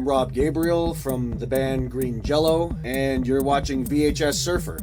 I'm Rob Gabriele from the band Green Jello, and you're watching VHSurfer.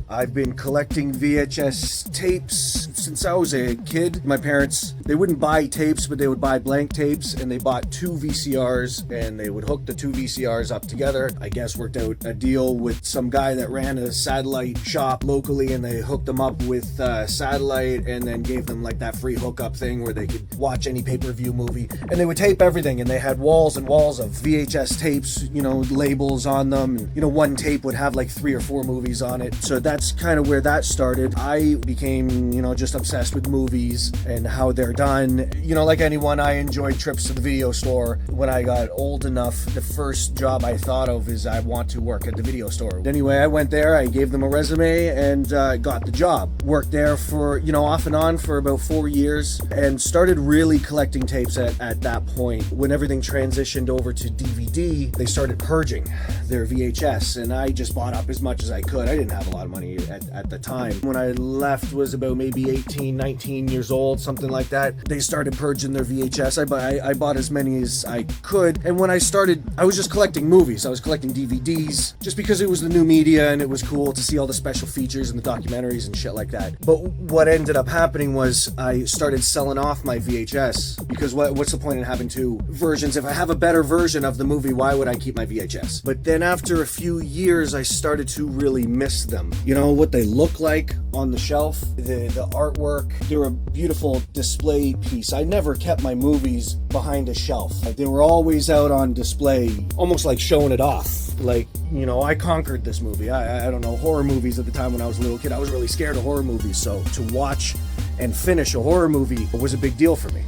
I've been collecting VHS tapes since I was a kid. My parents, they wouldn't buy tapes, but they would buy blank tapes, and they bought 2 VCRs, and they would hook the 2 VCRs up together. I guess worked out a deal with some guy that ran a satellite shop locally, and they hooked them up with satellite, and then gave them like that free hookup thing where they could watch any pay-per-view movie, and they would tape everything, and they had walls and walls of VHS tapes, you know, labels on them. And, you know, one tape would have like 3 or 4 movies on it, so that's kind of where that started. I became, you know, just obsessed with movies and how they're done. You know, like anyone, I enjoyed trips to the video store. When I got old enough, the first job I thought of is I want to work at the video store. Anyway, I went there, I gave them a resume, and got the job. Worked there for, you know, off and on for about 4 years, and started really collecting tapes at that point. When everything transitioned over to DVD, they started purging their VHS, and I just bought up as much as I could. I didn't have a lot of money at the time. When I left was about maybe 18, 19 years old, something like that. They started purging their VHS. I bought as many as I could, and when I started, I was just collecting movies. I was collecting DVDs just because it was the new media and it was cool to see all the special features and the documentaries and shit like that. But what ended up happening was I started selling off my VHS, because what's the point in having 2 versions? If I have a better version of the movie, why would I keep my VHS? But then after a few years, I started to really miss them. You know, what they look like on the shelf, the artwork, they're a beautiful display piece. I never kept my movies behind a shelf. They were always out on display, almost like showing it off. Like, you know, I conquered this movie. I don't know, horror movies at the time when I was a little kid, I was really scared of horror movies, so to watch and finish a horror movie was a big deal for me.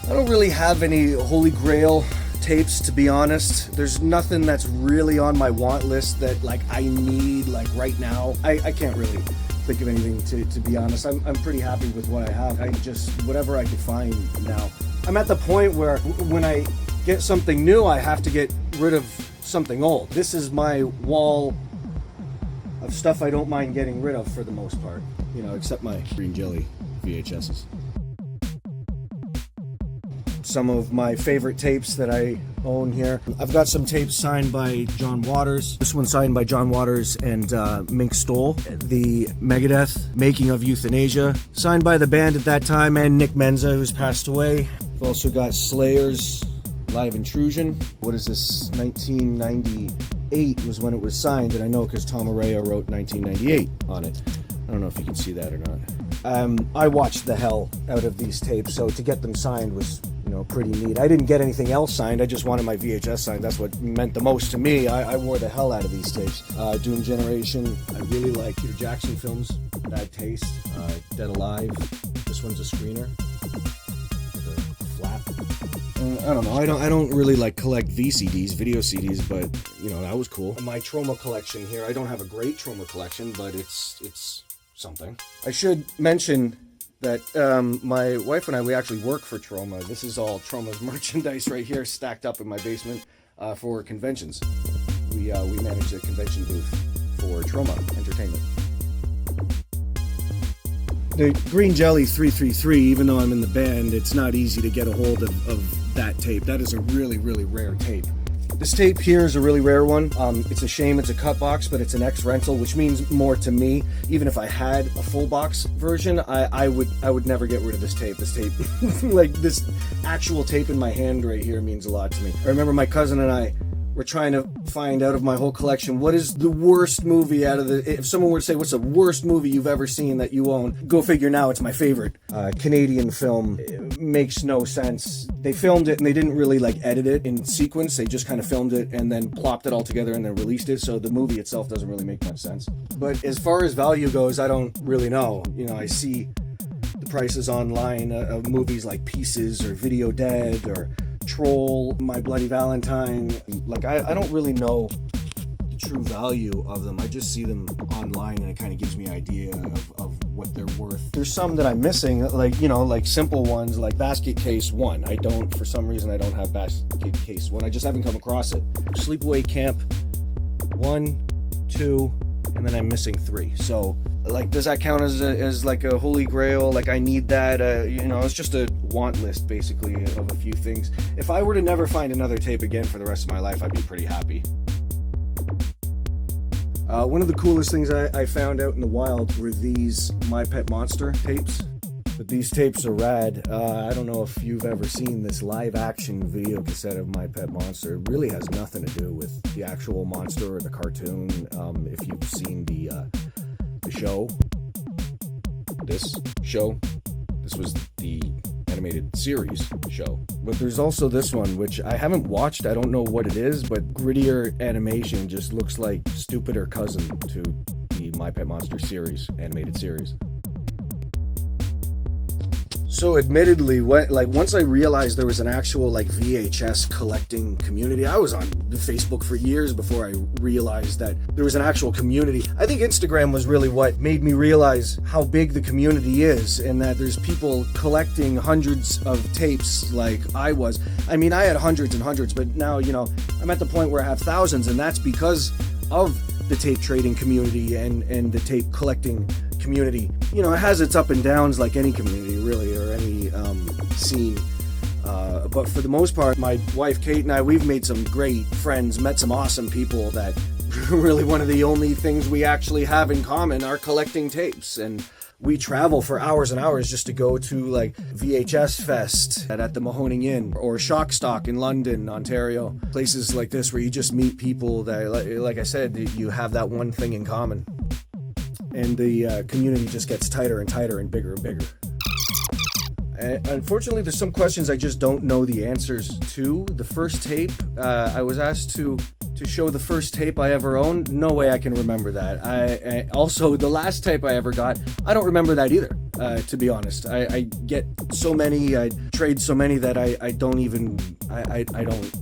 I don't really have any holy grail tapes, to be honest. There's nothing that's really on my want list that like I need like right now. I can't really think of anything, to be honest. I'm pretty happy with what I have. I just, whatever I could find now. I'm at the point where when I get something new, I have to get rid of something old. This is my wall of stuff I don't mind getting rid of for the most part, you know, except my green jelly VHSs. Some of my favorite tapes that I own here. I've got some tapes signed by John Waters. This one's signed by John Waters and Mink Stoll. The Megadeth, Making of Euthanasia, signed by the band at that time, and Nick Menza, who's passed away. I've also got Slayer's Live Intrusion. What is this? 1998 was when it was signed, and I know because Tom Araya wrote 1998 on it. I don't know if you can see that or not. I watched the hell out of these tapes, so to get them signed was, you know, pretty neat. I didn't get anything else signed, I just wanted my VHS signed. That's what meant the most to me. I wore the hell out of these tapes. Doom Generation, I really like Peter Jackson films. Bad Taste, Dead Alive. This one's a screener with a flap. I don't know, I don't really like collect VCDs, video CDs, but, you know, that was cool. My Trauma collection here, I don't have a great Trauma collection, but it's something. I should mention that my wife and I, we actually work for Trauma. This is all Trauma's merchandise right here, stacked up in my basement for conventions. We manage a convention booth for Trauma Entertainment. The Green Jelly 333, even though I'm in the band, it's not easy to get a hold of that tape. That is a really, really rare tape. This tape here is a really rare one. It's a shame it's a cut box, but it's an X rental, which means more to me. Even if I had a full box version, I would never get rid of this tape. This tape, like this actual tape in my hand right here, means a lot to me. I remember my cousin and I were trying to find out of my whole collection, what is the worst movie out of if someone were to say, what's the worst movie you've ever seen that you own? Go figure now, it's my favorite. Canadian film. It makes no sense. They filmed it and they didn't really like edit it in sequence. They just kind of filmed it and then plopped it all together and then released it. So the movie itself doesn't really make much sense. But as far as value goes, I don't really know. You know, I see the prices online of movies like Pieces or Video Dead or Troll, My Bloody Valentine. Like, I don't really know the true value of them. I just see them online and it kind of gives me an idea of what they're worth. There's some that I'm missing, like, you know, like simple ones like Basket Case 1. For some reason I don't have Basket Case 1. I just haven't come across it. Sleepaway Camp 1, 2, and then I'm missing 3. So, like, does that count as like a holy grail? Like, I need that? It's just a want list, basically, of a few things. If I were to never find another tape again for the rest of my life, I'd be pretty happy. One of the coolest things I found out in the wild were these My Pet Monster tapes. But these tapes are rad. I don't know if you've ever seen this live action video cassette of My Pet Monster. It really has nothing to do with the actual monster or the cartoon. If you've seen the show, this was the animated series show. But there's also this one, which I haven't watched. I don't know what it is, but grittier animation, just looks like stupider cousin to the My Pet Monster series, animated series. So admittedly, once I realized there was an actual VHS collecting community, I was on Facebook for years before I realized that there was an actual community. I think Instagram was really what made me realize how big the community is, and that there's people collecting hundreds of tapes like I was. I mean, I had hundreds and hundreds, but now, I'm at the point where I have thousands, and that's because of the tape trading community and the tape collecting community. It has its up and downs like any community, really, or any scene. But for the most part, my wife Kate and I, we've made some great friends, met some awesome people that really one of the only things we actually have in common are collecting tapes. And we travel for hours and hours just to go to VHS Fest at the Mahoning Inn or Shockstock in London, Ontario. Places like this where you just meet people that, like I said, you have that one thing in common. And the community just gets tighter and tighter and bigger and bigger. And unfortunately, there's some questions I just don't know the answers to. The first tape, I was asked to show the first tape I ever owned. No way I can remember that. I also, the last tape I ever got, I don't remember that either, to be honest. I get so many, I trade so many that I don't even, I don't,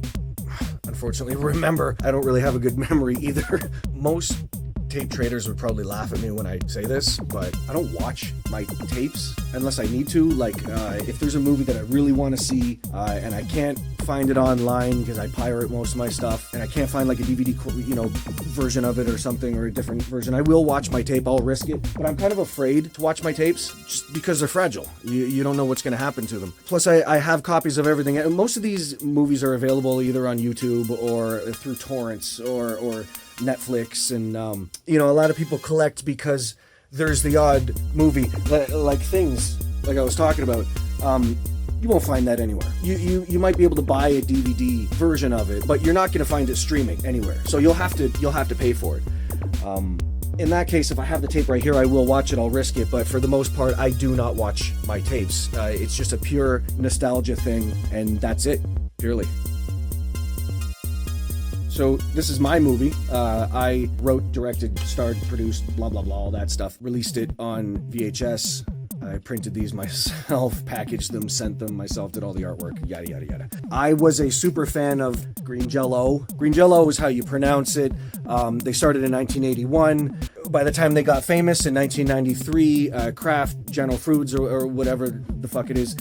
unfortunately, remember. I don't really have a good memory either. Most tape traders would probably laugh at me when I say this, but I don't watch my tapes unless I need to. If there's a movie that I really want to see and I can't find it online because I pirate most of my stuff, and I can't find a DVD version of it or something, or a different version, I will watch my tape. I'll risk it, but I'm kind of afraid to watch my tapes just because they're fragile. You don't know what's going to happen to them. Plus, I have copies of everything. Most of these movies are available either on YouTube or through torrents or Netflix, and a lot of people collect because there's the odd movie like Things, like I was talking about. You won't find that anywhere. You might be able to buy a DVD version of it, but you're not going to find it streaming anywhere. So you'll have to pay for it. In that case, if I have the tape right here, I will watch it. I'll risk it. But for the most part, I do not watch my tapes. It's just a pure nostalgia thing, and that's it, purely. So this is my movie. I wrote, directed, starred, produced, blah, blah, blah, all that stuff. Released it on VHS. I printed these myself, packaged them, sent them myself, did all the artwork, yada, yada, yada. I was a super fan of Green Jello. Green Jello is how you pronounce it. They started in 1981. By the time they got famous in 1993, Kraft, General Foods, or whatever the fuck it is,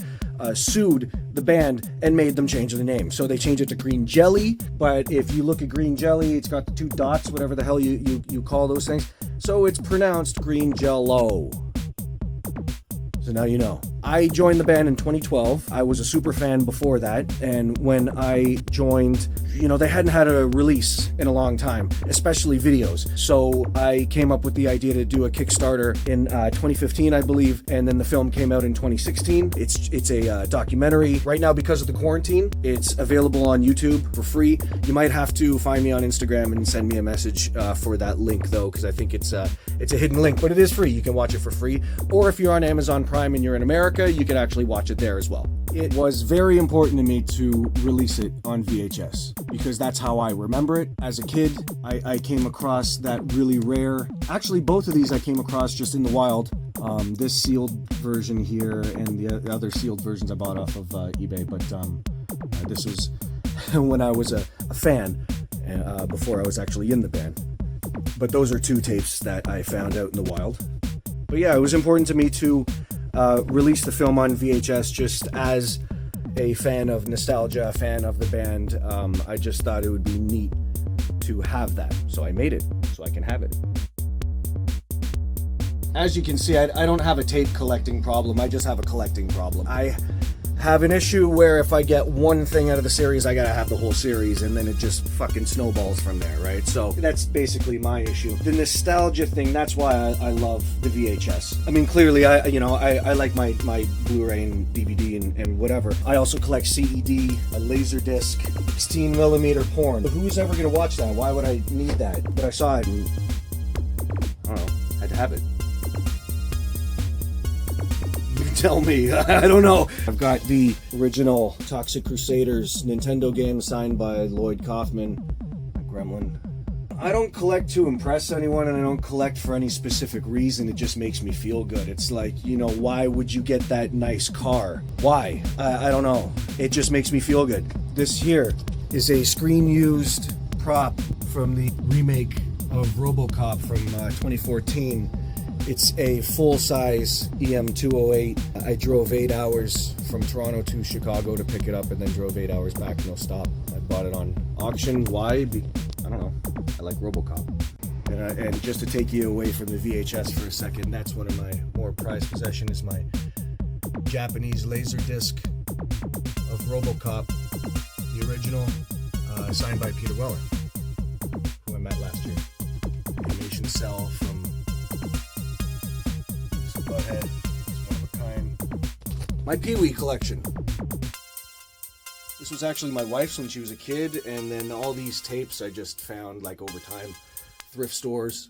sued the band and made them change the name. So they changed it to Green Jelly, but if you look at Green Jelly, it's got the 2 dots, whatever the hell you call those things. So it's pronounced Green Jello. So now you know. I joined the band in 2012. I was a super fan before that, and when I joined, they hadn't had a release in a long time, especially videos. So I came up with the idea to do a Kickstarter in 2015, I believe, and then the film came out in 2016. It's a documentary. Right now, because of the quarantine, it's available on YouTube for free. You might have to find me on Instagram and send me a message for that link, though, because I think it's a hidden link, but it is free. You can watch it for free. Or if you're on Amazon Prime and you're in America, you can actually watch it there as well. It was very important to me to release it on VHS because that's how I remember it. As a kid, I came across that really rare, actually both of these I came across just in the wild. This sealed version here and the other sealed versions I bought off of eBay, but this was when I was a fan before I was actually in the band. But those are 2 tapes that I found out in the wild. But yeah, it was important to me to release the film on VHS just as a fan of nostalgia, a fan of the band. I just thought it would be neat to have that. So I made it so I can have it. As you can see, I don't have a tape collecting problem. I just have a collecting problem. I have an issue where if I get one thing out of the series, I gotta have the whole series, and then it just fucking snowballs from there, right? So that's basically my issue. The nostalgia thing, that's why I love the VHS. I mean, clearly, I like my Blu-ray and DVD and whatever. I also collect CED, a Laserdisc, 16mm porn. But who's ever gonna watch that? Why would I need that? But I saw it and, I don't know, had to have it. Tell me. I don't know. I've got the original Toxic Crusaders Nintendo game signed by Lloyd Kaufman, Gremlin. I don't collect to impress anyone, and I don't collect for any specific reason. It just makes me feel good. It's like, why would you get that nice car? Why? I don't know. It just makes me feel good. This here is a screen-used prop from the remake of RoboCop from 2014. It's a full-size EM208. I drove 8 hours from Toronto to Chicago to pick it up and then drove 8 hours back, no stop. I bought it on auction. Why? I don't know. I like RoboCop. And just to take you away from the VHS for a second, that's one of my more prized possessions, is my Japanese Laserdisc of RoboCop, the original, signed by Peter Weller, who I met last year. Animation cell from Butthead. It's one of a kind. My Pee-wee collection. This was actually my wife's when she was a kid, and then all these tapes I just found over time, thrift stores.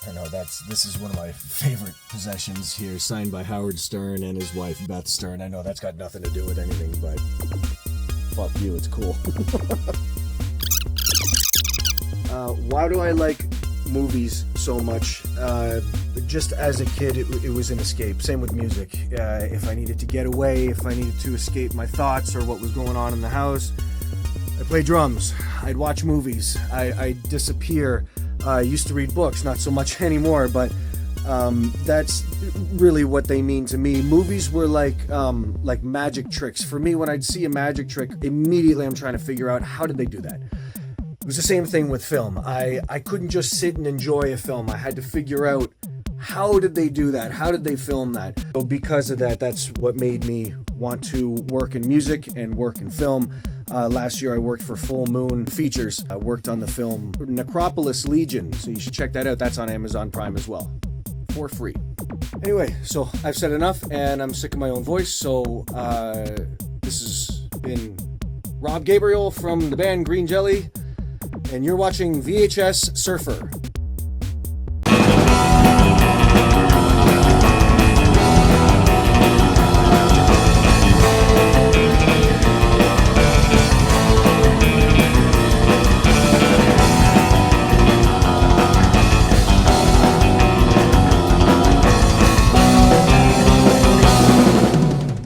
I know this is one of my favorite possessions here, signed by Howard Stern and his wife Beth Stern. I know that's got nothing to do with anything, but fuck you, it's cool. Why do I like movies so much? Just as a kid, it was an escape. Same with music. If I needed to get away, if I needed to escape my thoughts or what was going on in the house, I played drums. I'd watch movies. I'd disappear. I used to read books, not so much anymore, but that's really what they mean to me. Movies were like magic tricks. For me, when I'd see a magic trick, immediately I'm trying to figure out, how did they do that? It was the same thing with film. I couldn't just sit and enjoy a film. I had to figure out, how did they do that? How did they film that? So because of that, that's what made me want to work in music and work in film. Last year I worked for Full Moon Features. I worked on the film Necropolis Legion, so you should check that out. That's on Amazon Prime as well, for free. Anyway, so I've said enough, and I'm sick of my own voice, so this has been Rob Gabriele from the band Green Jelly, and you're watching VHS Surfer.